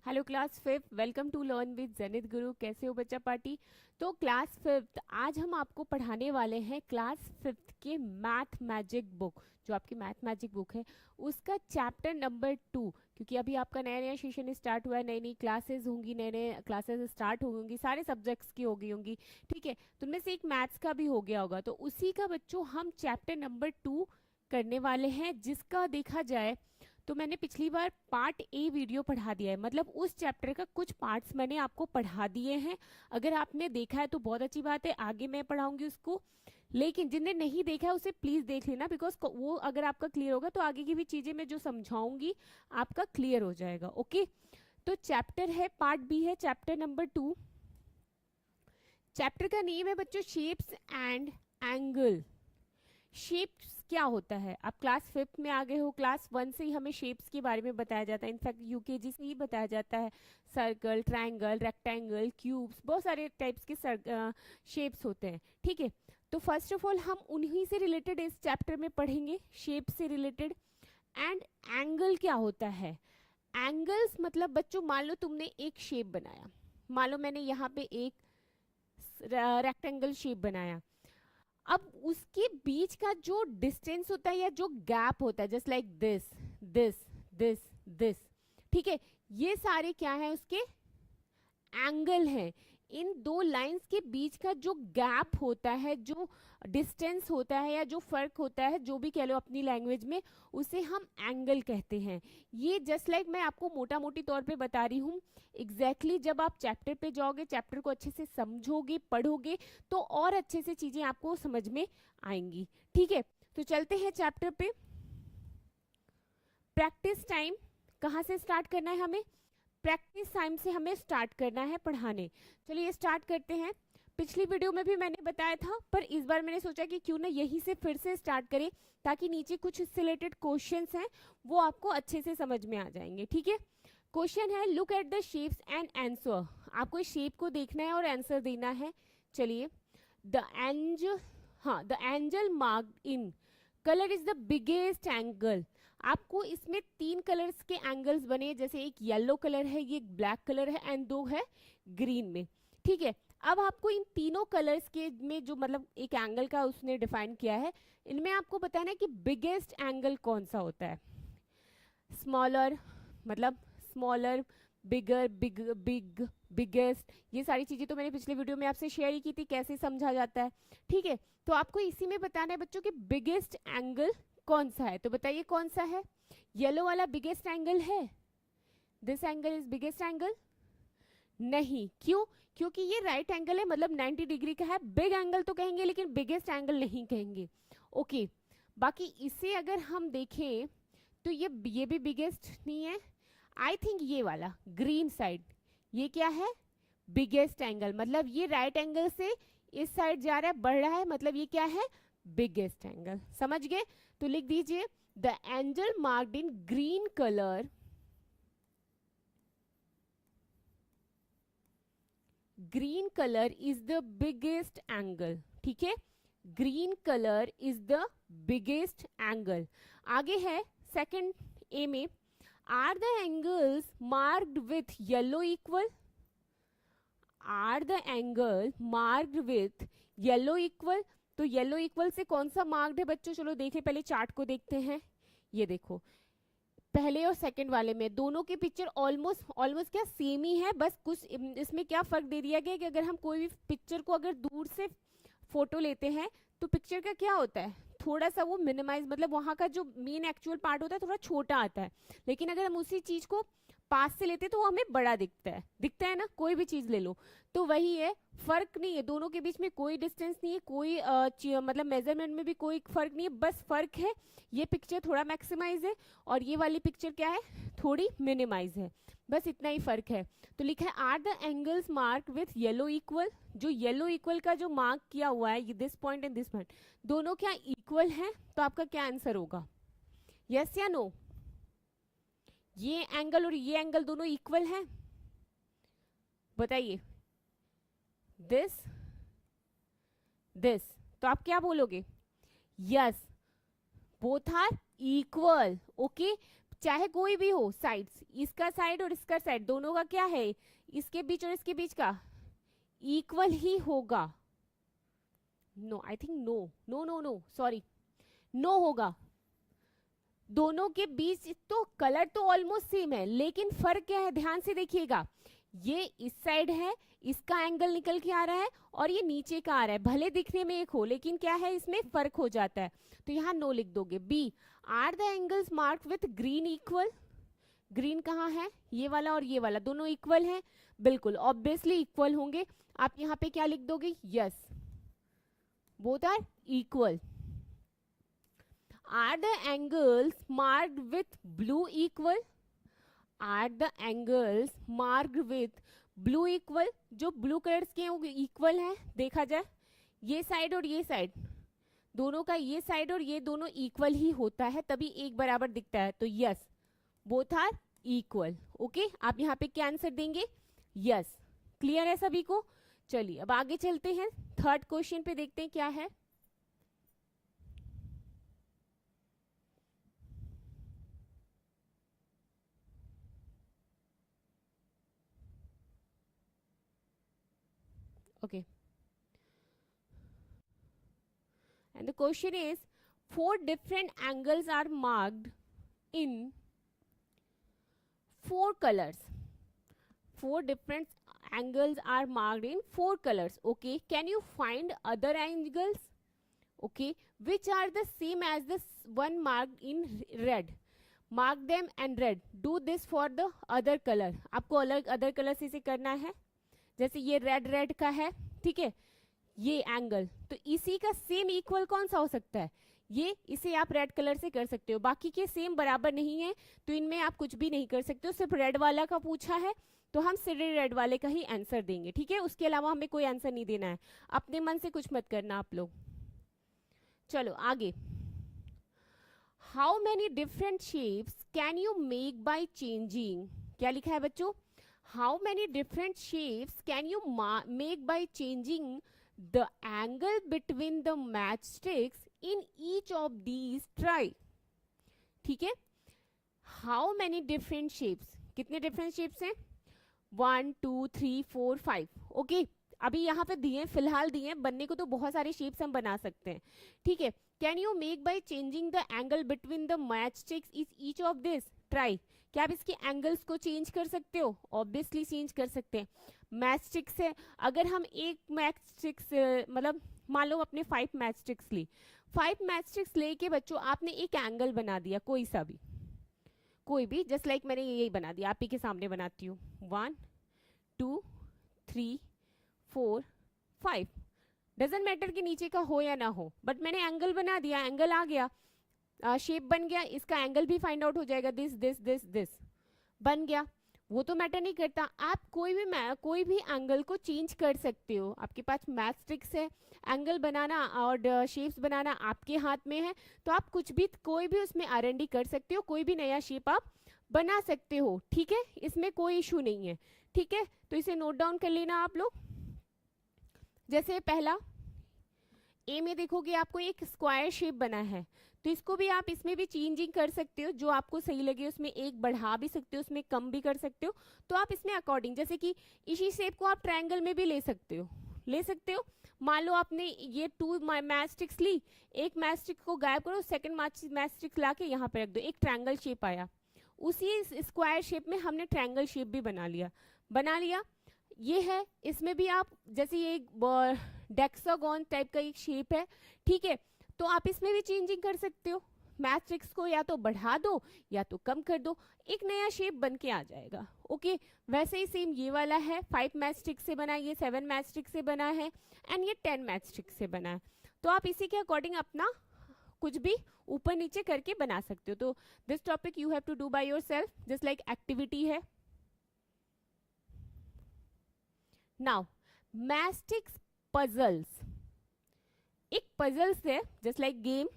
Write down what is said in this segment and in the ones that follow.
Hello class fifth, welcome to learn with Zenith Guru. कैसे हो बच्चा पार्टी? तो क्लास फिफ्थ आज हम आपको पढ़ाने वाले हैं क्लास फिफ्थ के मैथ मैजिक बुक, जो आपकी मैथ मैजिक बुक है उसका चैप्टर नंबर 2। क्योंकि अभी आपका नया नया सेशन स्टार्ट हुआ है, नई नई क्लासेस होंगी, नए नए क्लासेस स्टार्ट होंगी, सारे सब्जेक्ट्स की होंगी। ठीक है, तो उनमें से एक मैथ्स का भी हो गया होगा, तो उसी का बच्चों हम चैप्टर नंबर 2 करने वाले हैं, जिसका देखा जाए तो मैंने पिछली बार पार्ट ए वीडियो पढ़ा दिया है, मतलब उस चैप्टर का कुछ पार्ट्स मैंने आपको पढ़ा दिए हैं। अगर आपने देखा है तो बहुत अच्छी बात है, आगे मैं पढ़ाऊंगी उसको। लेकिन जिनने नहीं देखा है उसे प्लीज देख लेना, बिकॉज वो अगर आपका क्लियर होगा तो आगे की भी चीजें मैं जो समझाऊंगी आपका क्लियर हो जाएगा। ओके, तो चैप्टर है, पार्ट बी है, चैप्टर नंबर 2। चैप्टर का नेम है बच्चों शेप्स एंड एंगल। शेप्स क्या होता है? आप क्लास फिफ्थ में आ गए हो, क्लास 1 से ही हमें शेप्स के बारे में बताया जाता है, इनफैक्ट यूकेजी से ही बताया जाता है। सर्कल, ट्रायंगल, रेक्टेंगल, क्यूब्स, बहुत सारे टाइप्स के शेप्स होते हैं। ठीक है, तो फर्स्ट ऑफ ऑल हम उन्हीं से रिलेटेड इस चैप्टर में पढ़ेंगे, शेप से रिलेटेड। एंड एंगल क्या होता है? एंगल्स मतलब बच्चों, मान लो तुमने एक शेप बनाया, मान लो मैंने यहाँ पे एक रेक्टेंगल शेप बनाया। अब उसके बीच का जो डिस्टेंस होता है या जो गैप होता है, just like this this this this, ठीक है, ये सारे क्या है उसके एंगल है। इन दो लाइंस के बीच का जो गैप होता है, जो डिस्टेंस होता है या जो फर्क होता है, जो भी कह लो अपनी लैंग्वेज में, उसे हम एंगल कहते हैं। ये जस्ट लाइक मैं आपको मोटा मोटी तौर पे बता रही हूँ। एग्जैक्टली जब आप चैप्टर पे जाओगे, चैप्टर को अच्छे से समझोगे, पढ़ोगे, तो और अच्छे से चीजें आपको समझ में आएंगी। ठीक है, तो चलते हैं चैप्टर पे। प्रैक्टिस टाइम कहाँ से स्टार्ट करना है हमें? प्रैक्टिस टाइम से हमें स्टार्ट करना है पढ़ाने। चलिए स्टार्ट करते हैं। पिछली वीडियो में भी मैंने बताया था, पर इस बार मैंने सोचा कि क्यों ना यहीं से फिर से स्टार्ट करें, ताकि नीचे कुछ इससे रिलेटेड क्वेश्चंस हैं वो आपको अच्छे से समझ में आ जाएंगे। ठीक है, क्वेश्चन है look at the shapes and answer. आपको इस शेप को देखना है और आंसर देना है। चलिए, द एंजल, हाँ, the angel marked in colour is the biggest angle. आपको इसमें 3 कलर्स के एंगल्स बने, जैसे एक येलो कलर है, ये एक ब्लैक कलर है, एंड 2 है ग्रीन में। ठीक है, अब आपको इन तीनों कलर्स के में जो मतलब एक एंगल का उसने डिफाइन किया है, इनमें आपको बताना है कि बिगेस्ट एंगल कौन सा होता है। स्मॉलर मतलब स्मॉलर, बिगर, बिग बिग, बिगेस्ट, ये सारी चीजें तो मैंने पिछले वीडियो में आपसे शेयर ही की थी, कैसे समझा जाता है। ठीक है, तो आपको इसी में बताना है बच्चों कि बिगेस्ट एंगल कौन सा है। तो बताइए कौन सा है? येलो वाला बिगेस्ट एंगल है? This angle is biggest angle? नहीं, क्यों? क्योंकि ये राइट एंगल है, मतलब 90 डिग्री का है। बिग एंगल तो कहेंगे लेकिन बिगेस्ट एंगल नहीं कहेंगे। ओके, बाकी इसे अगर हम देखें तो ये भी बिगेस्ट नहीं है। आई थिंक ये वाला ग्रीन साइड, ये क्या है? बिगेस्ट एंगल, मतलब ये राइट एंगल से इस साइड जा रहा है, बढ़ रहा है, मतलब ये क्या है? Biggest angle. समझ गए? तो लिख दीजिए the angle marked in green colour, green colour is the biggest angle. ठीक है, green colour is the biggest angle. आगे है सेकंड ए में, are the angles marked with yellow equal? Are the angle marked with yellow equal? तो yellow equal से कौन सा marked है बच्चों? चलो देखें, पहले चार्ट को देखते हैं। ये देखो, पहले और सेकंड वाले में दोनों की पिक्चर ऑलमोस्ट ऑलमोस्ट क्या सेम ही है, बस कुछ इसमें क्या फर्क दे दिया गया कि अगर हम कोई भी पिक्चर को अगर दूर से फोटो लेते हैं तो पिक्चर का क्या होता है, थोड़ा सा वो मिनिमाइज, मतलब वहां का जो मेन एक्चुअल पार्ट होता है थोड़ा छोटा आता है। लेकिन अगर हम उसी चीज को पास से लेते हैं तो वो हमें बड़ा दिखता है ना, कोई भी चीज ले लो। तो वही है, फर्क नहीं है, दोनों के बीच में कोई डिस्टेंस नहीं है, कोई मतलब मेजरमेंट में भी कोई फर्क नहीं है, बस फर्क है ये पिक्चर थोड़ा मैक्सिमाइज है और ये वाली पिक्चर क्या है, थोड़ी मिनिमाइज है, बस इतना ही फर्क है। तो लिखा है are the angles mark with yellow equal. जो येलो इक्वल का जो मार्क किया हुआ है, ये this point and this point, दोनों क्या इक्वल हैं? तो आपका क्या आंसर होगा? यस या नो? ये एंगल और ये एंगल दोनों इक्वल हैं? बताइए। दिस, दिस, तो आप क्या बोलोगे? Yes, both are equal. Okay, चाहे कोई भी हो साइड्स, इसका साइड और इसका साइड दोनों का क्या है, इसके बीच और इसके बीच का इक्वल ही होगा। No I think no no no no sorry no होगा। दोनों के बीच तो कलर तो ऑलमोस्ट सेम है, लेकिन फर्क क्या है, ध्यान से देखिएगा। ये इस साइड है, इसका एंगल निकल के आ रहा है और ये नीचे का आ रहा है, भले दिखने में एक हो लेकिन क्या है इसमें फर्क हो जाता है। तो यहाँ नो लिख दोगे। B, are the angles marked with green equal. Green कहाँ है, ये वाला और ये वाला दोनों इक्वल हैं, बिल्कुल ऑब्वियसली इक्वल होंगे। आप यहाँ पे क्या लिख दोगे, yes both are equal. Are the angles marked with blue equal? Are the angles marked with blue equal? जो blue कलर्स के हैं वो इक्वल हैं, देखा जाए ये साइड और ये साइड दोनों का, ये साइड और ये दोनों इक्वल ही होता है, तभी एक बराबर दिखता है। तो yes both are equal. Okay, आप यहाँ पे क्या आंसर देंगे, यस। क्लियर है सभी को? चलिए अब आगे चलते हैं, थर्ड क्वेश्चन पे देखते हैं क्या है। Okay. And the question is, 4 different angles are marked in 4 colors. 4 different angles are marked in 4 colors. Okay. Can you find other angles? Okay. Which are the same as the one marked in red? Mark them and red. Do this for the other color. आपको अलग other color से इसे करना है। जैसे ये red red का है, ठीक है, ये एंगल, तो इसी का सेम इक्वल कौन सा हो सकता है, ये, इसे आप रेड कलर से कर सकते हो। बाकी के सेम बराबर नहीं है तो इनमें आप कुछ भी नहीं कर सकते हो। सिर्फ रेड वाला का पूछा है तो हम सिर्फ रेड वाले का ही आंसर देंगे, ठीक है, उसके अलावा हमें कोई आंसर नहीं देना है। अपने मन से कुछ मत करना आप लोग। चलो आगे। How many different shapes can you make by changing, क्या लिखा है बच्चों, how many different shapes can you make by changing the angle between the matchsticks in each of these? Try. ठीक है, how many different shapes, कितने different shapes हैं, 1 2 3 4 5। Okay, अभी यहाँ पे दिए, फिलहाल दिए, बनने को तो बहुत सारे शेप्स हम बना सकते हैं, ठीक है। Can you make by changing the angle between the matchsticks is each of this? Try. क्या आप इसके एंगल्स को चेंज कर सकते हो? ऑब्वियसली चेंज कर सकते हैं। मैचस्टिक से अगर हम एक मैचस्टिक्स मतलब मान लो अपने 5 मैचस्टिक्स ली, 5 मैचस्टिक्स लेके बच्चों आपने एक एंगल बना दिया, कोई सा भी, कोई भी, जस्ट लाइक मैंने यही बना दिया, आप ही के सामने बनाती हूँ, 1 2 3 4 5, डजेंट मैटर कि नीचे का हो या ना हो, बट मैंने एंगल बना दिया, एंगल आ गया, शेप बन गया, इसका एंगल भी फाइंड आउट हो जाएगा, दिस दिस दिस दिस बन गया, वो तो मैटर नहीं करता। आप कोई भी एंगल को चेंज कर सकते हो, आपके पास मैथस्टिक्स है, एंगल बनाना और शेप्स बनाना आपके हाथ में है, तो आप कुछ भी, कोई भी उसमें R&D कर सकते हो, कोई भी नया शेप आप बना सकते हो, ठीक है, इसमें कोई इशू नहीं है, ठीक है। तो इसे नोट डाउन कर लेना आप लोग। जैसे पहला ए में देखोगे आपको एक स्क्वायर शेप बना है, तो इसको भी आप इसमें भी चेंजिंग कर सकते हो, जो आपको सही लगे उसमें एक बढ़ा भी सकते हो, उसमें कम भी कर सकते हो, तो आप इसमें अकॉर्डिंग, जैसे कि इसी शेप को आप ट्रायंगल में भी ले सकते हो। मान लो आपने ये 2 मैचस्टिक्स ली, एक मैचस्टिक को गायब करो, सेकंड मैचस्टिक ला के यहाँ पे रख दो, एक ट्रायंगल शेप आया। उसी स्क्वायर शेप में हमने ट्रायंगल शेप भी बना लिया। ये है, इसमें भी आप, जैसे ये डेक्सागोन टाइप का एक शेप है, ठीक है, तो आप इसमें भी चेंजिंग कर सकते हो, मैट्रिक्स को या तो बढ़ा दो या तो कम कर दो, एक नया शेप बन के आ जाएगा। ओके, वैसे ही सेम ये वाला है, 5 मैचस्टिक से बना है, ये 7 मैचस्टिक से बना है, एंड ये 10 मैचस्टिक से बना है, तो आप इसी के अकॉर्डिंग अपना कुछ भी ऊपर नीचे करके बना सकते हो। तो this topic you have to do by yourself, just like activity है। नाउ मैचस्टिक्स पजल्स, एक पजल्स है, जस्ट लाइक गेम,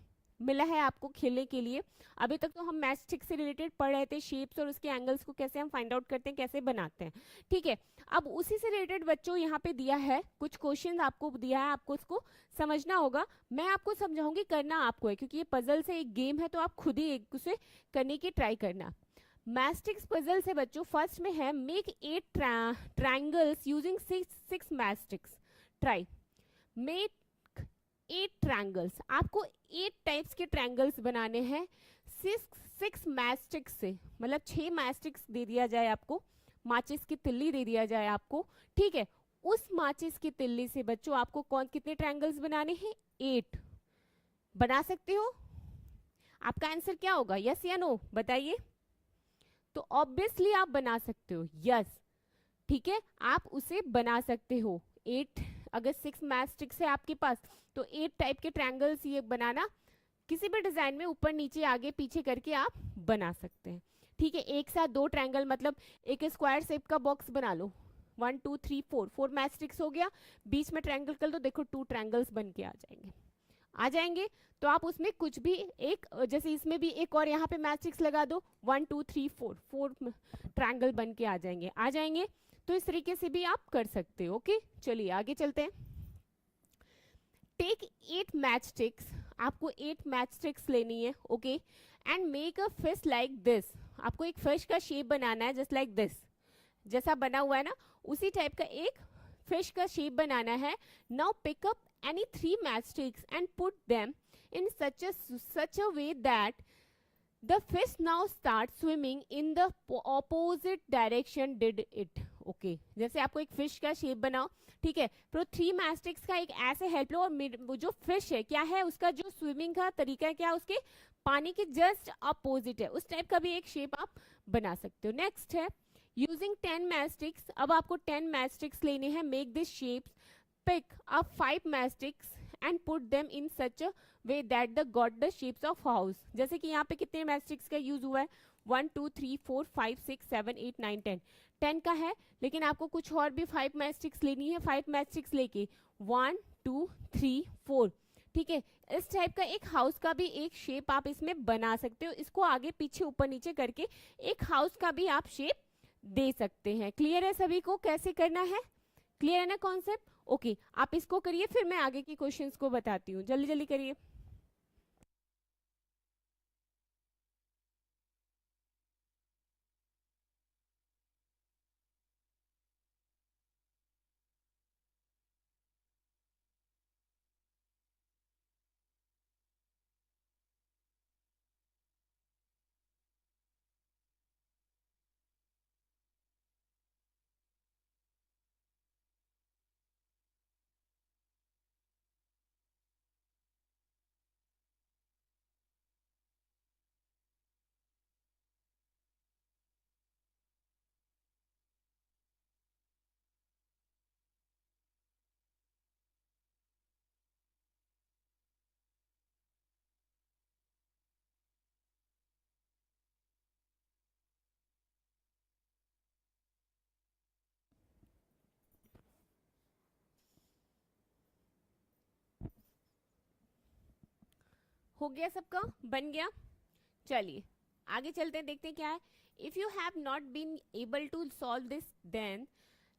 मिला है आपको खेलने के लिए। अभी तक तो हम मैथ्स से रिलेटेड पढ़ रहे थे, शेप्स और उसके एंगल्स को कैसे हम फाइंड आउट करते हैं, कैसे बनाते हैं, ठीक है। अब उसी से रिलेटेड बच्चों यहाँ पे दिया है कुछ क्वेश्चन आपको दिया है, आपको उसको समझना होगा। मैं आपको समझाऊंगी, करना आपको है, क्योंकि ये पजल से एक गेम है, तो आप खुद ही एक उसे करने की ट्राई करना। मैस्टिक्स पजल से बच्चों फर्स्ट में है make 8 triangles using 6 matchsticks. Try make 8 triangles, आपको 8 टाइप्स के ट्रायंगल्स बनाने हैं 6 मैस्टिक्स से, मतलब 6 मैस्टिक्स दे दिया जाए आपको, माचिस की तिल्ली दे दिया जाए आपको, ठीक है। उस माचिस की तिल्ली से बच्चों आपको कितने ट्रायंगल्स बनाने हैं? 8। बना सकते हो? आपका आंसर क्या होगा, यस या नो, बताइए। तो ऑब्वियसली आप बना सकते हो, यस, ठीक है, आप उसे बना सकते हो। 8, अगर 6 मैस्टिक्स है आपके पास तो 8 टाइप के ट्रायंगल्स ये बनाना किसी भी डिजाइन में ऊपर नीचे आगे पीछे करके आप बना सकते हैं, ठीक है। एक साथ 2 ट्रायंगल, मतलब एक स्क्वायर शेप का बॉक्स बना लो, 1 2 3 4 मैस्टिक्स हो गया, बीच में ट्रायंगल कर दो, देखो 2 ट्रायंगल्स बन के आ जाएंगे। तो आप उसमें कुछ भी एक, जैसे इसमें भी एक और यहाँ पे मैट्रिक्स लगा दो, 1 2 3 4 ट्रायंगल बन के आ जाएंगे। तो इस तरीके से भी आप कर सकते हो, ओके। चलिए आगे चलते हैं। टेक 8 मैचस्टिक्स, आपको 8 मैचस्टिक्स लेनी है, okay, and make a fish like this, आपको एक फिश का शेप बनाना है, जस्ट लाइक दिस, जैसा बना हुआ है ना उसी टाइप का एक फिश का शेप बनाना है। Now pick up any 3 matchsticks and put them in such a way that the fish now start swimming in the opposite direction did it, okay। जैसे आपको एक फिश का शेप बनाओ, ठीक है, तो 3 मैस्टिक्स का एक ऐसे हेल्प लो, और वो जो फिश है क्या है, उसका जो स्विमिंग का तरीका है क्या, उसके पानी के जस्ट अपोजिट है, उस टाइप का भी एक शेप आप बना सकते हो। नेक्स्ट है यूजिंग 10 मैस्टिक्स, अब आपको 10 मैस्टिक्स लेने हैं, make this shapes, pick up 5 matchsticks and put them in such a way that the got the shapes of house। जैसे कि यहाँ पे कितने मैचस्टिक्स का यूज हुआ है, 1 2 3 4 5 6 7 8 9 10, 10 का है, लेकिन आपको कुछ और भी 5 मैचस्टिक्स लेनी है। 5 मैचस्टिक्स लेके 1 2 3 4, ठीक है, इस टाइप का एक हाउस का भी एक शेप आप इसमें बना सकते हो। इसको आगे पीछे ऊपर नीचे करके एक हाउस का भी आप शेप दे सकते हैं। क्लियर है सभी को कैसे करना है? क्लियर है ना कॉन्सेप्ट? ओके, आप इसको करिए, फिर मैं आगे की क्वेश्चंस को बताती हूँ, जल्दी जल्दी करिए। हो गया सबका, बन गया। चलिए आगे चलते हैं, देखते हैं क्या है। If you have not been able to solve this then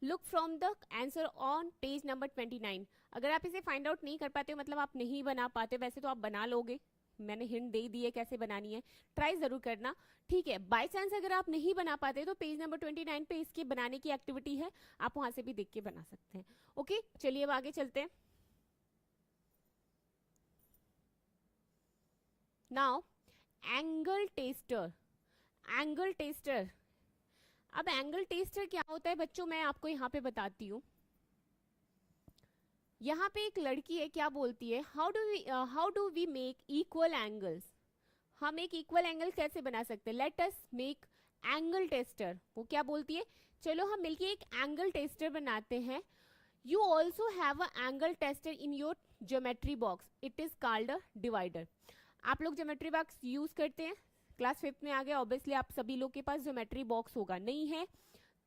look from the answer on page number 29। अगर आप इसे फाइंड आउट नहीं कर पाते हो, मतलब आप नहीं बना पाते, वैसे तो आप बना लोगे, मैंने हिंट दे दी है कैसे बनानी है, ट्राई जरूर करना, ठीक है। बाय चांस अगर आप नहीं बना पाते तो पेज नंबर 29 पे इसके बनाने की एक्टिविटी है, आप वहां से भी देख के बना सकते हैं, ओके। चलिए अब आगे चलते हैं। Now angle tester, angle tester, अब एंगल टेस्टर क्या होता है बच्चों, मैं आपको यहाँ पे बताती हूँ। यहाँ पे एक लड़की है, क्या बोलती है, how do we make equal angles, हम एक इक्वल एंगल कैसे बना सकते हैं, let us make angle tester. वो क्या बोलती है, चलो हम मिलके एक एंगल टेस्टर बनाते हैं। You also have a angle tester in your geometry box, it is called a divider. आप लोग ज्योमेट्री बॉक्स यूज करते हैं, क्लास 5th में आ गया, ऑब्वियसली आप सभी लोग के पास ज्योमेट्री बॉक्स होगा, नहीं है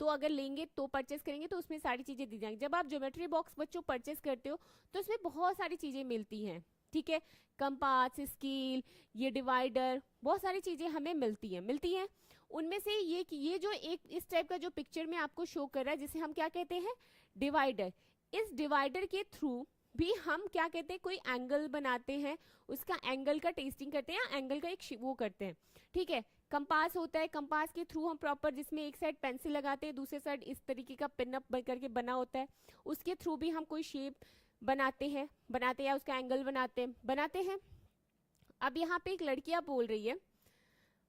तो अगर लेंगे तो परचेस करेंगे तो उसमें सारी चीजें दी जाएंगी। जब आप ज्योमेट्री बॉक्स बच्चों परचेस करते हो तो उसमें बहुत सारी चीजें मिलती हैं, ठीक है, कंपास, स्केल, ये डिवाइडर, बहुत सारी चीजें हमें मिलती हैं। उनमें से ये जो एक इस टाइप का जो पिक्चर में आपको शो कर रहा है, जिसे हम क्या कहते हैं, डिवाइडर। इस डिवाइडर के थ्रू भी हम क्या कहते हैं, कोई एंगल बनाते हैं, उसका एंगल का टेस्टिंग करते हैं, एंगल का एक वो करते हैं, ठीक है। कंपास होता है, कंपास के थ्रू हम प्रॉपर, जिसमें एक साइड पेंसिल लगाते हैं, दूसरे साइड इस तरीके का पिन अप करके बना होता है, उसके थ्रू भी हम कोई शेप बनाते हैं या उसका एंगल बनाते हैं। अब यहाँ पे एक लड़कियां बोल रही है,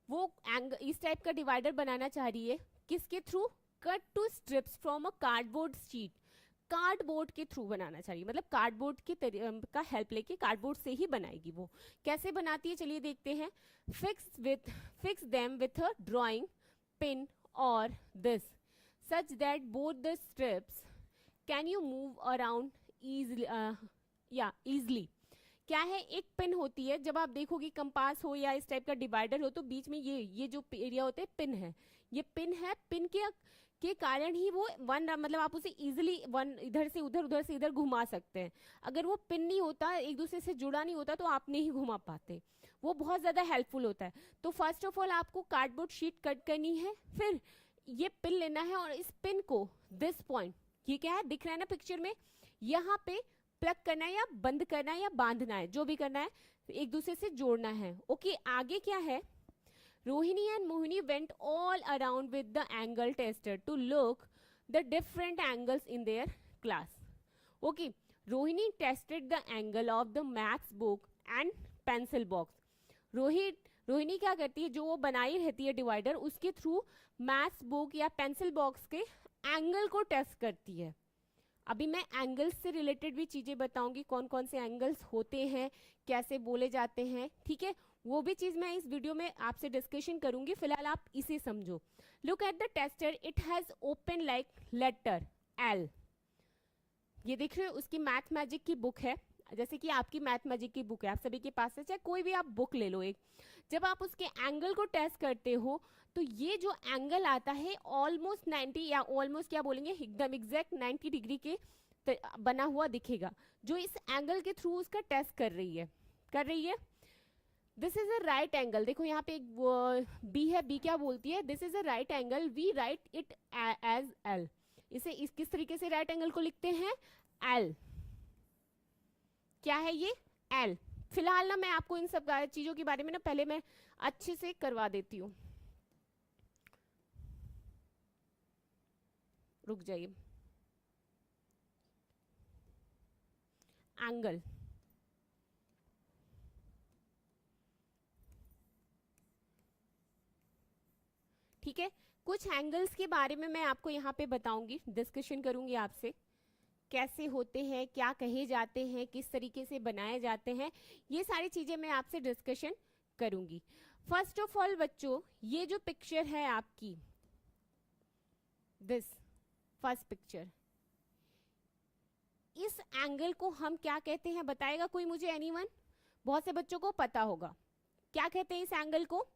वो इस टाइप का डिवाइडर बनाना चाह रही है, किसके थ्रू, cut two strips from a cardboard sheet, cardboard के थ्रू बनाना चाहिए, मतलब कार्डबोर्ड के का हेल्प लेके कार्डबोर्ड से ही बनाएगी। वो कैसे बनाती है, चलिए देखते हैं। Fix them with a drawing pin और this such that both the strips can you move around easily. क्या है, एक पिन होती है, जब आप देखोगे कंपास हो या इस टाइप का डिवाइडर हो, तो बीच में ये जो एरिया होते हैं, पिन है, ये पिन है, पिन के कारण ही वो वन, मतलब आप उसे इजीली वन इधर से उधर घुमा सकते हैं। अगर वो पिन नहीं होता, एक दूसरे से जुड़ा नहीं होता, तो आप नहीं घुमा पाते। वो बहुत ज्यादा हेल्पफुल होता है। तो फर्स्ट ऑफ ऑल आपको कार्डबोर्ड शीट कट करनी है, फिर ये पिन लेना है, और इस पिन को दिस पॉइंट, ये क्या है, दिख रहा है ना पिक्चर में, यहाँ पे प्लग करना है या बंद करना है या बांधना है, जो भी करना है, एक दूसरे से जोड़ना है। ओके, आगे क्या है, Rohini and Mohini went all around with the angle tester to look the different angles in their class. Okay, Rohini tested the angle of the maths book and pencil box. Rohini क्या करती है, जो वो बनाई रहती है डिवाइडर, उसके through maths book या पेंसिल बॉक्स के एंगल को टेस्ट करती है। अभी मैं एंगल्स से रिलेटेड भी चीजें बताऊंगी, कौन कौन से एंगल्स होते हैं, कैसे बोले जाते हैं, ठीक है, वो भी चीज मैं इस वीडियो में आपसे डिस्कशन करूंगी। फिलहाल आप इसे समझो। Look at the tester, it has open like letter L. ये देख रहे हो, उसकी मैथ मैजिक की बुक है, जैसे कि आपकी मैथ मैजिक की बुक है, आप सभी के पास है, चाहे कोई भी आप बुक ले लो एक। जब आप उसके एंगल को टेस्ट करते हो, तो ये जो एंगल आता है ऑलमोस्ट 90 या ऑलमोस्ट क्या बोलेंगे, एकदम एग्जैक्ट 90 डिग्री के बना हुआ दिखेगा, जो इस एंगल के थ्रू उसका टेस्ट कर रही है। This is a right angle. देखो यहाँ पे एक बी है, बी क्या बोलती है, this is a right angle, we write it as L. इसे किस तरीके से राइट एंगल को लिखते हैं, एल। क्या है ये, एल। फिलहाल ना मैं आपको इन सब चीजों के बारे में ना पहले मैं अच्छे से करवा देती हूँ, रुक जाइए। एंगल, ठीक है, कुछ एंगल्स के बारे में मैं आपको यहाँ पे बताऊंगी, डिस्कशन करूंगी आपसे, कैसे होते हैं, क्या कहे जाते हैं, किस तरीके से बनाए जाते हैं, ये सारी चीजें मैं आपसे डिस्कशन करूंगी। फर्स्ट ऑफ ऑल बच्चों, ये जो पिक्चर है आपकी, दिस फर्स्ट पिक्चर, इस एंगल को हम क्या कहते हैं, बताएगा कोई मुझे, एनीवन? बहुत से बच्चों को पता होगा, क्या कहते हैं इस एंगल को?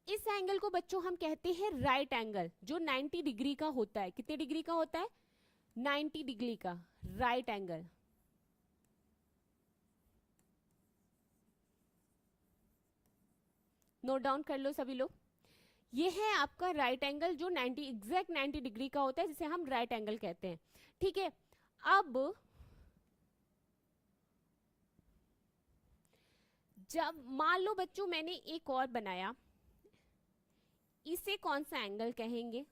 इस एंगल को बच्चों हम कहते हैं राइट एंगल, जो 90 डिग्री का होता है। कितने डिग्री का होता है, 90 डिग्री का राइट एंगल। नोट डाउन कर लो सभी लोग, ये है आपका राइट एंगल, जो 90 एग्जैक्ट 90 डिग्री का होता है, जिसे हम राइट एंगल कहते हैं, ठीक है। अब जब मान लो बच्चों मैंने एक और बनाया, इसे कौन सा एंगल कहेंगे,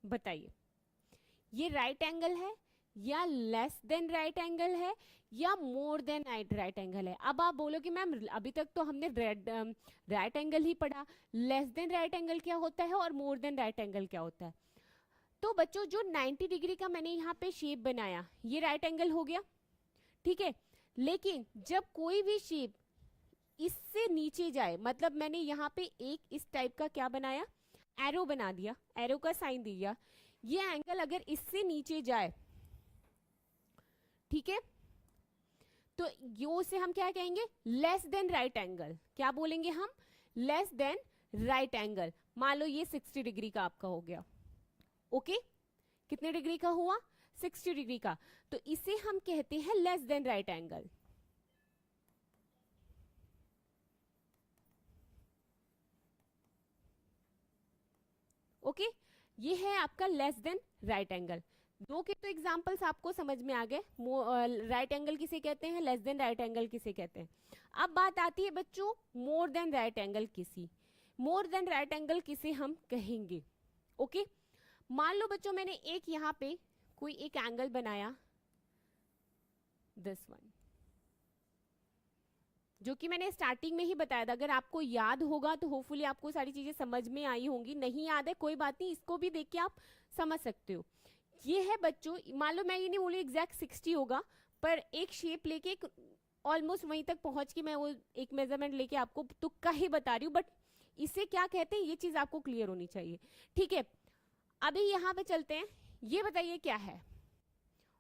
बताइए? ये राइट एंगल है या लेस देन राइट एंगल है या मोर देन राइट एंगल है? अब आप बोलो कि मैम अभी तक तो हमने राइट एंगल ही पढ़ा, लेस देन राइट एंगल क्या होता है और मोर देन राइट एंगल क्या होता है? तो बच्चों जो 90 डिग्री का मैंने यहाँ पे शेप बनाया, ये राइट एंगल हो गया, ठीक है। लेकिन जब कोई भी शेप इससे नीचे जाए, मतलब मैंने यहाँ पे एक इस टाइप का क्या बनाया, एरो बना दिया, एरो का साइन दिया, ये एंगल अगर इससे नीचे जाए, ठीक है, तो यो से हम क्या कहेंगे, लेस देन राइट एंगल। क्या बोलेंगे हम, लेस देन राइट एंगल। मान लो ये 60 डिग्री का आपका हो गया, ओके, कितने डिग्री का हुआ, 60 डिग्री का, तो इसे हम कहते हैं less than right angle. Okay, ये है आपका लेस देन राइट एंगल। दो के तो एग्जांपल्स आपको समझ में आ गए, राइट एंगल किसे कहते हैं, लेस देन राइट एंगल किसे कहते हैं। अब बात आती है बच्चों मोर देन राइट एंगल किसी, मोर देन राइट एंगल किसे हम कहेंगे। ओके, मान लो बच्चों मैंने एक यहाँ पे कोई एक एंगल बनाया, दिस वन, जो कि मैंने स्टार्टिंग में ही बताया था। अगर आपको याद होगा तो होपफुली आपको सारी चीजें समझ में आई होंगी, नहीं याद है कोई बात नहीं, इसको भी देख के आप समझ सकते हो। ये है बच्चों, मान लो मैं ये नहीं बोली एग्जैक्ट 60 होगा, पर एक शेप लेके ऑलमोस्ट वहीं तक पहुंच के मैं वो एक मेजरमेंट लेके आपको तुक्का ही बता रही हूँ, बट इसे क्या कहते हैं ये चीज आपको क्लियर होनी चाहिए। ठीक है, अभी यहाँ पे चलते हैं, ये बताइए क्या है।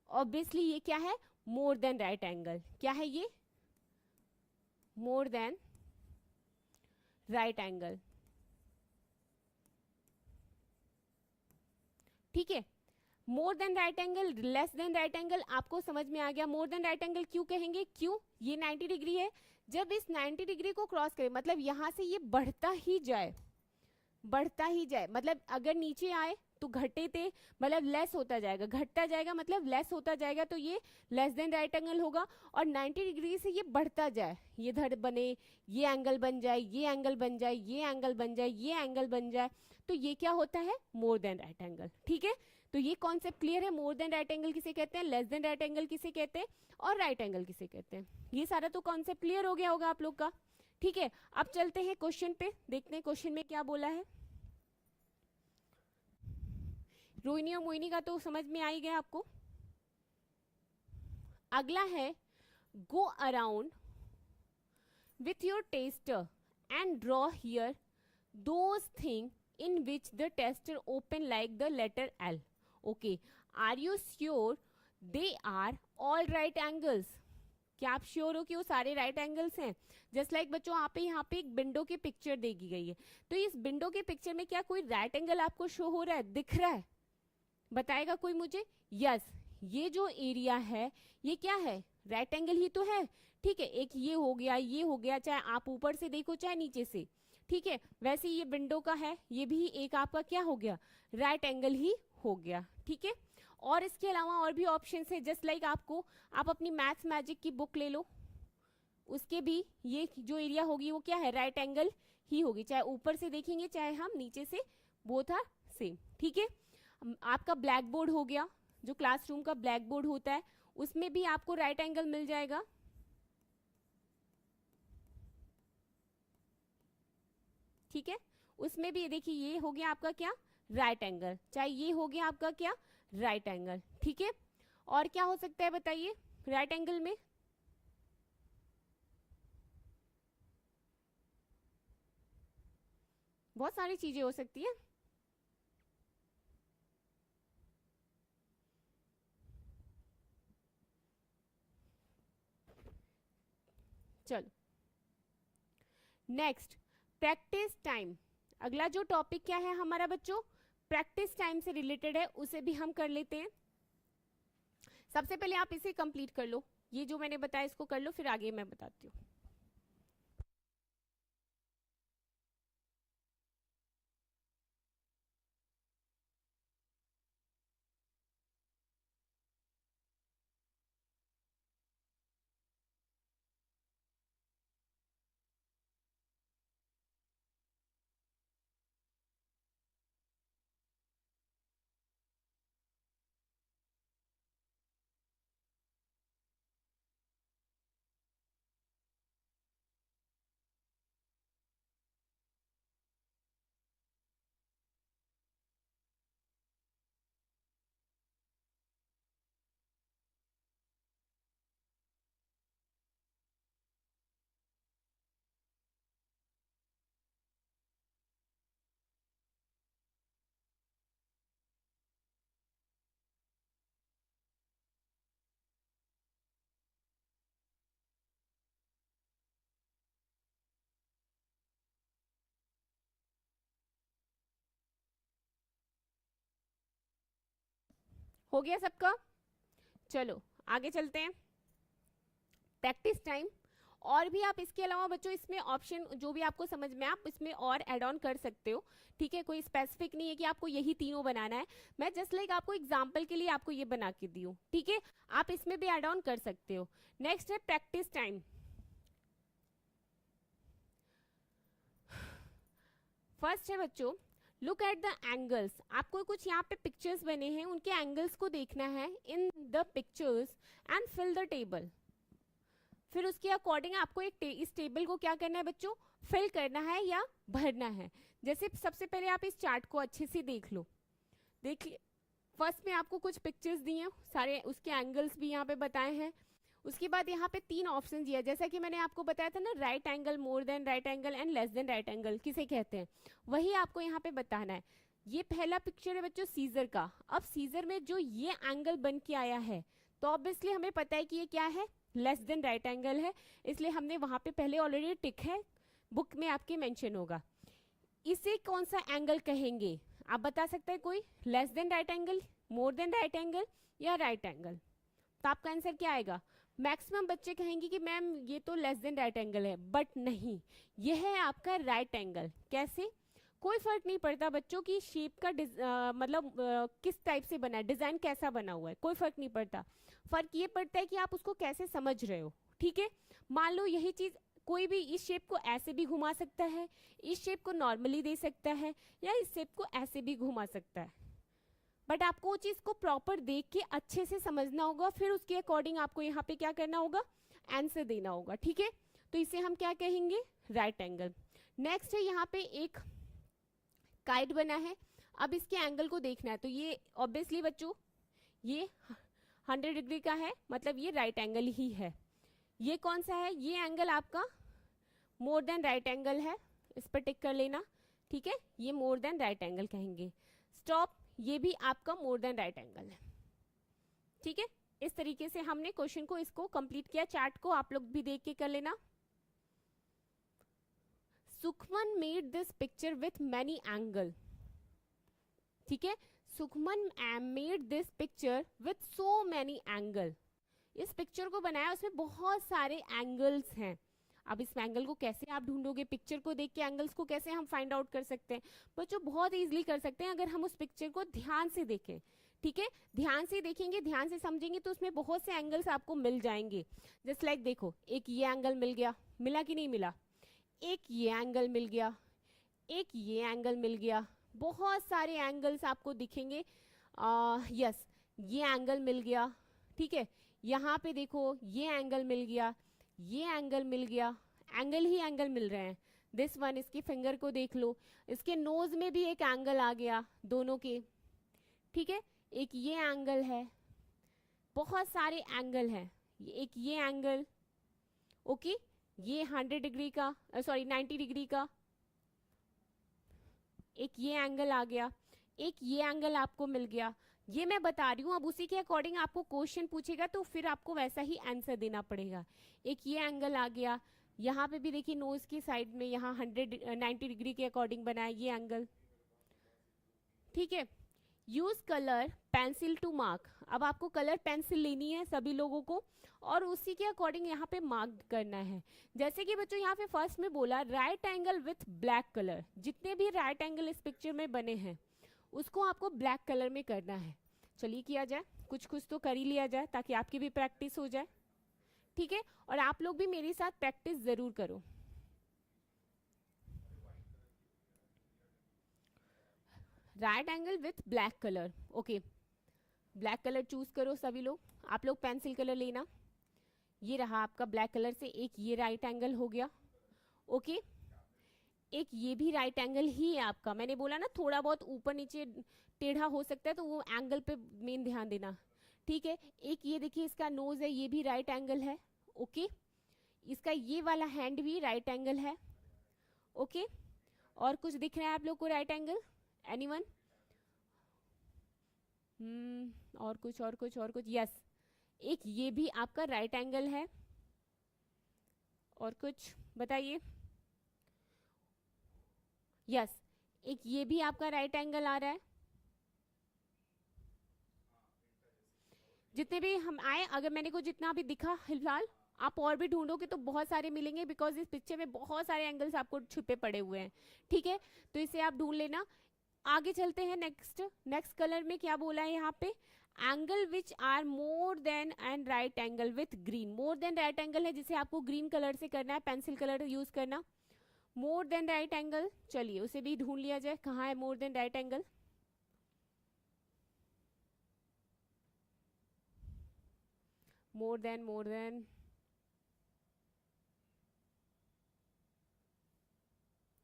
ऑब्वियसली ये क्या है, मोर देन राइट एंगल। क्या है ये, मोर देन राइट एंगल। ठीक है, मोर than right angle, less than right angle आपको समझ में आ गया। मोर देन राइट एंगल क्यों कहेंगे, क्यों, ये 90 डिग्री है, जब इस 90 डिग्री को क्रॉस करे, मतलब यहां से ये बढ़ता ही जाए, बढ़ता ही जाए, मतलब अगर नीचे आए तो घटे थे, मतलब लेस होता जाएगा, घटता जाएगा मतलब लेस होता जाएगा, तो ये लेस देन राइट एंगल होगा। और 90 डिग्री से ये बढ़ता जाए, ये धड़ बने, ये एंगल बन जाए, ये एंगल बन जाए, ये एंगल बन जाए, ये एंगल बन जाए, तो ये क्या होता है, मोर देन राइट एंगल। ठीक है, तो ये कॉन्सेप्ट क्लियर है, मोर देन राइट एंगल किसे कहते हैं, लेस देन राइट एंगल किसे कहते हैं, और राइट एंगल किसे कहते हैं। ये सारा तो कॉन्सेप्ट क्लियर हो गया होगा आप लोग का। ठीक है, अब चलते हैं क्वेश्चन पे, देखते हैं क्वेश्चन में क्या बोला है। रोहिणी और मोहिनी का तो समझ में आ ही गया आपको। अगला है, go around with your tester and draw here those thing in which the tester open like the letter L. Okay, are you sure they are all right angles? क्या आप श्योर हो कि वो सारे राइट एंगल्स हैं। Just like बच्चों आप यहाँ पे एक विंडो की पिक्चर देखी गई है, तो इस विंडो के पिक्चर में क्या कोई राइट एंगल आपको शो हो रहा है, दिख रहा है, बताएगा कोई मुझे। यस, ये जो एरिया है ये क्या है, राइट एंगल ही तो है। ठीक है, एक ये हो गया, ये हो गया, चाहे आप ऊपर से देखो चाहे नीचे से। ठीक है, वैसे ये विंडो का है, ये भी एक आपका क्या हो गया, राइट एंगल ही हो गया। ठीक है, और इसके अलावा और भी ऑप्शन है, जस्ट लाइक आपको, आप अपनी मैथ्स मैजिक की बुक ले लो, उसके भी ये जो एरिया होगी वो क्या है, राइट एंगल ही होगी, चाहे ऊपर से देखेंगे चाहे हम नीचे से, बोथ आर सेम। ठीक है, आपका ब्लैक बोर्ड हो गया, जो क्लासरूम का ब्लैक बोर्ड होता है उसमें भी आपको राइट एंगल मिल जाएगा। ठीक है, उसमें भी देखिए ये हो गया आपका क्या, राइट एंगल, चाहे ये हो गया आपका क्या, राइट एंगल। ठीक है, और क्या हो सकता है बताइए राइट एंगल में, बहुत सारी चीजें हो सकती है। चलो नेक्स्ट, प्रैक्टिस टाइम। अगला जो टॉपिक क्या है हमारा बच्चों, प्रैक्टिस टाइम से रिलेटेड है, उसे भी हम कर लेते हैं। सबसे पहले आप इसे कंप्लीट कर लो, ये जो मैंने बताया इसको कर लो, फिर आगे मैं बताती हूँ। हो गया सबका, चलो आगे चलते हैं। प्रैक्टिस टाइम, और भी आप इसके अलावा बच्चों इसमें ऑप्शन जो भी आपको समझ में आप इसमें और ऐड ऑन कर सकते हो, ठीक है। कोई स्पेसिफिक नहीं है कि आपको यही तीनों बनाना है, मैं जस्ट लाइक आपको एग्जाम्पल के लिए आपको ये बना के दी हूँ, ठीक है। आप इसमें भी ऐड ऑन कर सकते हो। नेक्स्ट है प्रैक्टिस टाइम। फर्स्ट है बच्चों, लुक एट द एंगल्स। आपको कुछ यहाँ पे पिक्चर्स बने हैं, उनके एंगल्स को देखना है in the pictures and fill the table. फिर उसके अकॉर्डिंग आपको इस टेबल को क्या करना है बच्चों, फिल करना है या भरना है। जैसे सबसे पहले आप इस चार्ट को अच्छे से देख लो। देखिए फर्स्ट में आपको कुछ पिक्चर्स दिए हैं, सारे उसके एंगल्स भी यहाँ पे बताए हैं। उसके बाद यहाँ पे 3 ऑप्शन दिया, जैसा कि मैंने आपको बताया था ना, right angle, more than right angle and less than right angle किसे कहते हैं, वही आपको यहाँ पे बताना है। ये पहला पिक्चर है बच्चों सीजर का। अब सीजर में जो ये एंगल बन के आया है, तो ऑब्वियसली हमें पता है कि ये क्या है, लेस देन राइट एंगल है, इसलिए हमने वहां पे पहले ऑलरेडी टिक है, बुक में आपके मेंशन होगा। इसे कौन सा एंगल कहेंगे, आप बता सकते हैं कोई, लेस देन राइट एंगल, मोर देन राइट एंगल या राइट एंगल। तो आपका आंसर क्या आएगा। मैक्सिमम बच्चे कहेंगे कि मैम ये तो लेस देन राइट एंगल है, बट नहीं, ये है आपका राइट एंगल। कैसे, कोई फर्क नहीं पड़ता बच्चों की शेप का मतलब किस टाइप से बना है, डिजाइन कैसा बना हुआ है, कोई फर्क नहीं पड़ता। फर्क ये पड़ता है कि आप उसको कैसे समझ रहे हो, ठीक है। मान लो यही चीज कोई भी इस शेप को ऐसे भी घुमा सकता है, इस शेप को नॉर्मली दे सकता है, या इस शेप को ऐसे भी घुमा सकता है, बट आपको वो चीज को प्रॉपर देख के अच्छे से समझना होगा, फिर उसके अकॉर्डिंग आपको यहाँ पे क्या करना होगा, आंसर देना होगा, ठीक है। तो इसे हम क्या कहेंगे, राइट एंगल। नेक्स्ट है यहाँ पे एक काइट बना है, अब इसके एंगल को देखना है, तो ये ऑब्वियसली बच्चों ये 100 डिग्री का है, मतलब ये राइट एंगल ही है। ये कौन सा है, ये एंगल आपका मोर देन राइट एंगल है, इस पर टिक कर लेना, ठीक है, ये मोर देन राइट एंगल कहेंगे। स्टॉप, ये भी आपका मोर देन राइट एंगल है, ठीक है। इस तरीके से हमने क्वेश्चन को इसको कंप्लीट किया। चार्ट को आप लोग भी देख के कर लेना। Sukhman made this picture with many angle, ठीक है, Sukhman made this picture with so many angle. इस पिक्चर को बनाया, उसमें बहुत सारे एंगल्स हैं। अब इस एंगल को कैसे आप ढूंढोगे, पिक्चर को देख के एंगल्स को कैसे हम फाइंड आउट कर सकते हैं बच्चों, बहुत इजीली कर सकते हैं अगर हम उस पिक्चर को ध्यान से देखें, ठीक है। ध्यान से देखेंगे, ध्यान से समझेंगे तो उसमें बहुत से एंगल्स आपको मिल जाएंगे। जस्ट लाइक देखो, एक ये एंगल मिल गया, मिला कि नहीं मिला, एक ये एंगल मिल गया, एक ये एंगल मिल गया, बहुत सारे एंगल्स आपको दिखेंगे। यस, ये एंगल मिल गया, ठीक है। यहाँ पे देखो ये एंगल मिल गया, ये एंगल मिल गया, एंगल ही एंगल मिल रहे हैं। दिस वन, इसके फिंगर को देख लो, इसके नोज में भी एक एंगल आ गया दोनों के, ठीक है। एक ये एंगल है, बहुत सारे एंगल हैं, एक ये एंगल, ओके, ये 100 डिग्री का, सॉरी 90 डिग्री का, एक ये एंगल आ गया, एक ये एंगल आपको मिल गया। ये मैं बता रही हूँ, अब उसी के अकॉर्डिंग आपको क्वेश्चन पूछेगा तो फिर आपको वैसा ही आंसर देना पड़ेगा। एक ये एंगल आ गया, यहाँ पे भी देखिए नोज की साइड में, यहाँ 90 डिग्री के अकॉर्डिंग बना है ये एंगल, ठीक है। Use colour pencil to mark. अब आपको कलर पेंसिल लेनी है सभी लोगों को, और उसी के अकॉर्डिंग यहाँ पे मार्क करना है। जैसे कि बच्चों यहाँ पे फर्स्ट में बोला right angle with black colour, जितने भी राइट एंगल इस पिक्चर में बने हैं उसको आपको ब्लैक कलर में करना है। चलिए किया जाए, कुछ कुछ तो कर ही लिया जाए ताकि आपकी भी प्रैक्टिस हो जाए, ठीक है। और आप लोग भी मेरे साथ प्रैक्टिस जरूर करो। Right angle with black colour, okay, black colour choose करो सभी लोग। आप लोग पेंसिल कलर लेना, ये रहा आपका ब्लैक कलर से एक ये राइट एंगल हो गया, ओके। एक ये भी राइट एंगल ही है आपका, मैंने बोला ना थोड़ा बहुत ऊपर नीचे टेढ़ा हो सकता है तो वो एंगल पे मेन ध्यान देना, ठीक है। एक ये देखिए इसका नोज है, ये भी राइट एंगल है, ओके। इसका ये वाला हैंड भी राइट एंगल है, ओके। और कुछ दिख रहा है आप लोग को राइट एंगल, एनीवन? और कुछ और कुछ और कुछ, यस, एक ये भी आपका राइट एंगल है, और कुछ बताइए, यस, एक ये भी आपका राइट एंगल आ रहा है। जितने भी हम आए, अगर मैंने को जितना भी दिखा फिलहाल आप और भी ढूंढोगे तो बहुत सारे मिलेंगे, बिकॉज इस पिक्चर में बहुत सारे एंगल्स आपको छुपे पड़े हुए हैं, ठीक है। तो इसे आप ढूंढ लेना। आगे चलते हैं नेक्स्ट। नेक्स्ट कलर में क्या बोला है यहाँ पे, angle which are more than and right angle with green. More than right angle है जिसे आपको ग्रीन कलर से करना है, पेंसिल कलर यूज करना। मोर देन राइट एंगल, चलिए उसे भी ढूंढ लिया जाए, कहाँ है मोर than right angle. More than,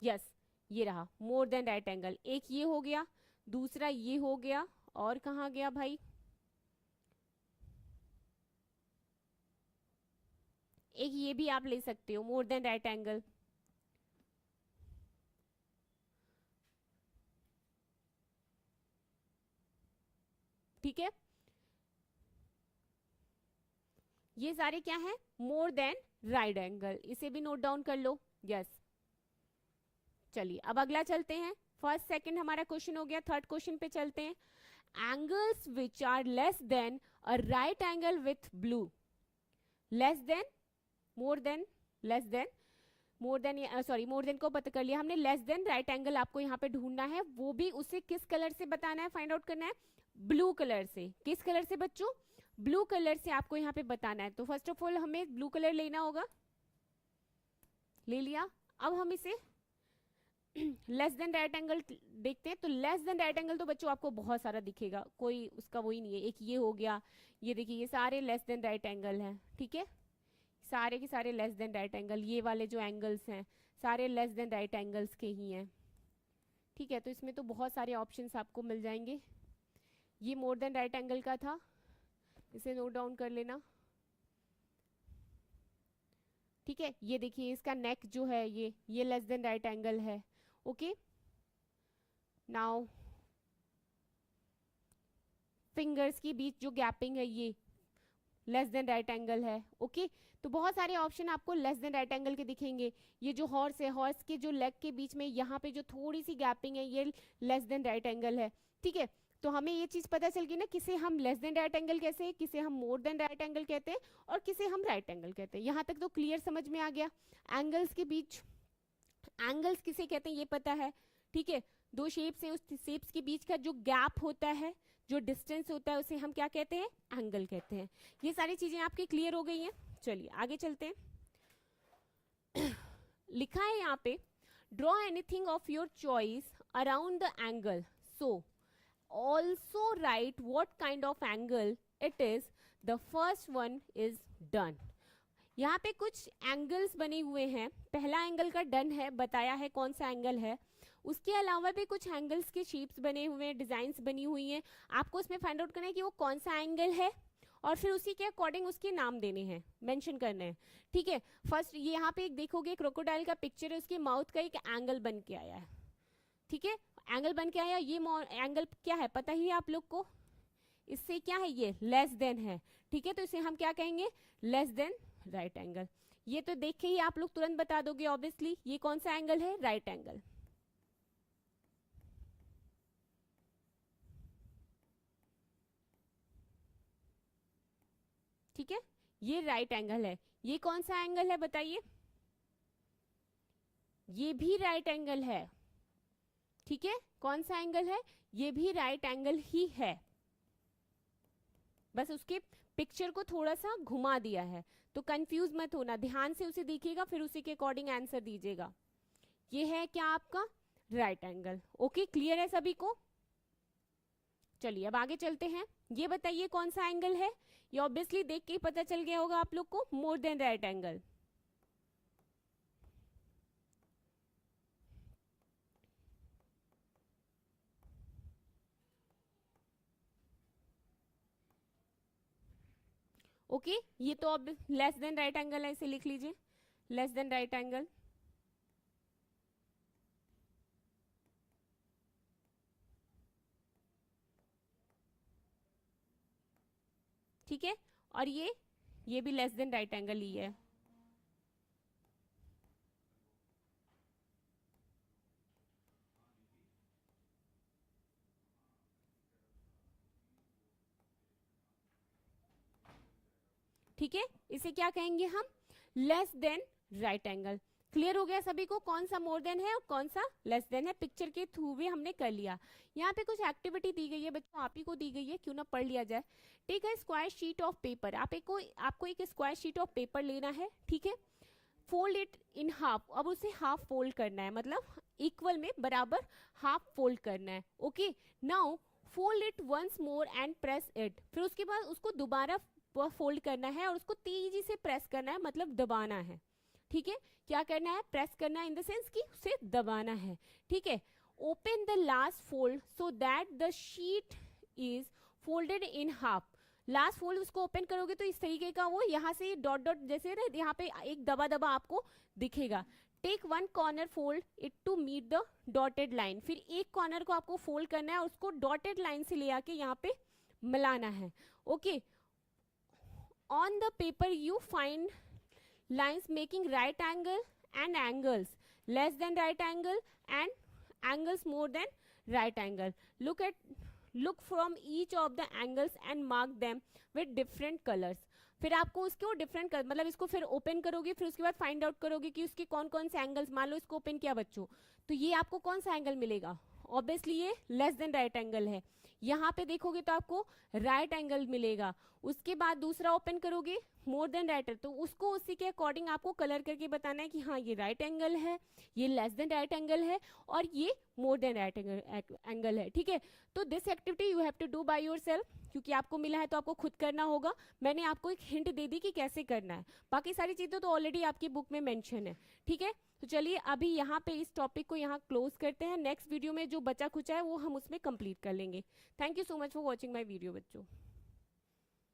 yes ये रहा मोर देन राइट एंगल। एक ये हो गया, दूसरा ये हो गया, और कहाँ गया भाई, एक ये भी आप ले सकते हो, मोर देन राइट एंगल। ठीक है, ये सारे क्या हैं, मोर देन राइट एंगल, इसे भी नोट डाउन कर लो। यस, चलिए अब अगला चलते हैं। फर्स्ट सेकंड हमारा क्वेश्चन हो गया, थर्ड क्वेश्चन पे चलते हैं। Angles which are less than a right angle with blue. Less than, more than, less than, more than, sorry more than को पता कर लिया हमने। लेस देन राइट एंगल आपको यहाँ पे ढूंढना है, वो भी उसे किस कलर से बताना है, फाइंड आउट करना है, ब्लू कलर से। किस कलर से बच्चों, ब्लू कलर से आपको यहाँ पे बताना है। तो फर्स्ट ऑफ ऑल हमें ब्लू कलर लेना होगा, ले लिया। अब हम इसे लेस देन राइट एंगल देखते हैं। तो लेस देन राइट एंगल तो बच्चों आपको बहुत सारा दिखेगा, कोई उसका वही नहीं है। एक ये हो गया, ये देखिए ये सारे लेस देन राइट एंगल हैं, ठीक है, सारे के सारे लेस देन राइट एंगल। ये वाले जो एंगल्स हैं सारे लेस देन राइट एंगल्स के ही हैं, ठीक है। तो इसमें तो बहुत सारे ऑप्शंस आपको मिल जाएंगे। ये मोर देन राइट एंगल का था, इसे नोट डाउन कर लेना, ठीक है। ये देखिए इसका नेक जो है ये लेस देन राइट एंगल है, ओके। नाउ फिंगर्स के बीच जो गैपिंग है ये लेस देन राइट एंगल है, ओके। तो बहुत सारे ऑप्शन आपको लेस देन राइट एंगल के दिखेंगे। ये जो हॉर्स है, हॉर्स के जो लेग के बीच में यहाँ पे जो थोड़ी सी गैपिंग है ये लेस देन राइट एंगल है, ठीक है। तो हमें ये चीज पता चल गई ना, किसे हम लेस देन राइट एंगल कहते हैं, किसे हम मोर देन राइट एंगल कहते हैं, और किसे हम राइट एंगल कहते हैं। यहाँ तक तो क्लियर समझ में आ गया। एंगल्स के बीच, एंगल्स किसे कहते हैं ये पता है, ठीक है। दो शेप्स हैं, उस शेप्स के बीच का जो गैप होता है, जो डिस्टेंस होता है, उसे हम क्या कहते हैं, एंगल कहते हैं। ये सारी चीजें आपकी क्लियर हो गई हैं। चलिए आगे चलते हैं। लिखा है यहाँ पे, draw anything of your choice around the angle, so also right what kind of angle it is, the first one is done. यहाँ पे कुछ एंगल्स बने हुए हैं, पहला एंगल का डन है, बताया है कौन सा एंगल है। उसके अलावा भी कुछ एंगल्स के शेप्स बने हुए हैं, डिजाइन्स बनी हुई हैं। आपको उसमें फाइंड आउट करना है कि वो कौन सा एंगल है, और फिर उसी के अकॉर्डिंग उसके नाम देने हैं, मेंशन करने हैं, ठीक है। फर्स्ट ये यहाँ पे एक देखोगे, क्रोकोडाइल का पिक्चर है, उसके माउथ का एक एंगल बन के आया है, ठीक है। एंगल बन के आया, ये एंगल क्या है पता ही है आप लोग को, इससे क्या है, ये लेस देन है, ठीक है। तो इसे हम क्या कहेंगे, लेस देन राइट एंगल। ये तो देख के ही आप लोग तुरंत बता दोगे ऑब्वियसली ये कौन सा एंगल है, राइट एंगल, ठीक है। ये राइट एंगल है। ये कौन सा एंगल है बताइए, ये भी राइट एंगल है, ठीक है। कौन सा एंगल है, ये भी राइट एंगल ही है, बस उसके पिक्चर को थोड़ा सा घुमा दिया है। तो कंफ्यूज मत होना, ध्यान से उसे देखिएगा, फिर उसी के अकॉर्डिंग आंसर दीजिएगा। ये है क्या आपका राइट एंगल, ओके। क्लियर है सभी को। चलिए अब आगे चलते हैं। ये बताइए कौन सा एंगल है, ये ऑब्वियसली देख के ही पता चल गया होगा आप लोग को, मोर देन राइट एंगल, ओके। ये तो अब लेस देन राइट एंगल है, इसे लिख लीजिए, लेस देन राइट एंगल, ठीक है। और ये भी लेस देन राइट एंगल ही है, ठीक है, इसे क्या कहेंगे हम, less than right angle. Clear हो गया सभी को कौन सा मोर देन है और कौन सा लेस देन है, पिक्चर के थ्रू भी हमने कर लिया। यहाँ पे कुछ एक्टिविटी दी गई है बच्चों, आप ही को दी गई है, क्यों ना पढ़ लिया जाए। Take a square sheet of paper, आपको एक स्क्वायर शीट ऑफ पेपर लेना है, ठीक है, फोल्ड इट इन हाफ, अब उसे हाफ फोल्ड करना है, मतलब इक्वल में बराबर हाफ फोल्ड करना है। Okay, now fold it once more and press it, फिर उसके बाद उसको दोबारा फोल्ड करना है और उसको तेजी से प्रेस करना है, मतलब दबाना है। ठीक है, क्या करना है, प्रेस करना है इन द सेंस कि उसे दबाना है। ठीक है, open the last fold so that the sheet is folded in half, last fold उसको ओपन करोगे तो इस तरीके का वो यहाँ से डॉट डॉट जैसे ना यहाँ पे एक दबा दबा आपको दिखेगा। Take one corner fold it to meet the dotted line, फिर एक कॉर्नर को आपको फोल्ड करना है और उसको डॉटेड लाइन से ले आके यहाँ पे मिलाना है। Okay, on the paper you find lines making right angle and angles less than right angle and angles more than right angle. Look from each of the angles and mark them with different colors. फिर आपको उसको different कर, मतलब इसको फिर open करोगे, फिर उसके बाद फाइंड आउट करोगे कि उसके कौन कौन से एंगल्स, मान लो इसको ओपन किया बच्चों, तो ये आपको कौन सा एंगल मिलेगा, ऑब्वियसली ये लेस देन राइट एंगल है। यहाँ पे देखोगे तो आपको राइट एंगल मिलेगा, उसके बाद दूसरा ओपन करोगे मोर देन राइट, तो उसको उसी के अकॉर्डिंग आपको कलर करके बताना है कि हाँ ये राइट एंगल है, ये लेस देन राइट एंगल है और ये मोर देन राइट एंगल है। ठीक है, तो this activity you have to do by yourself, क्योंकि आपको मिला है तो आपको खुद करना होगा। मैंने आपको एक हिंट दे दी कि कैसे करना है, बाकी सारी चीजें तो ऑलरेडी आपकी बुक में मेंशन है। ठीक है, तो चलिए अभी यहाँ पे इस टॉपिक को यहाँ क्लोज करते हैं, नेक्स्ट वीडियो में जो बचा खुचा है वो हम उसमें कंप्लीट कर लेंगे। Thank you so much for watching my video बच्चों।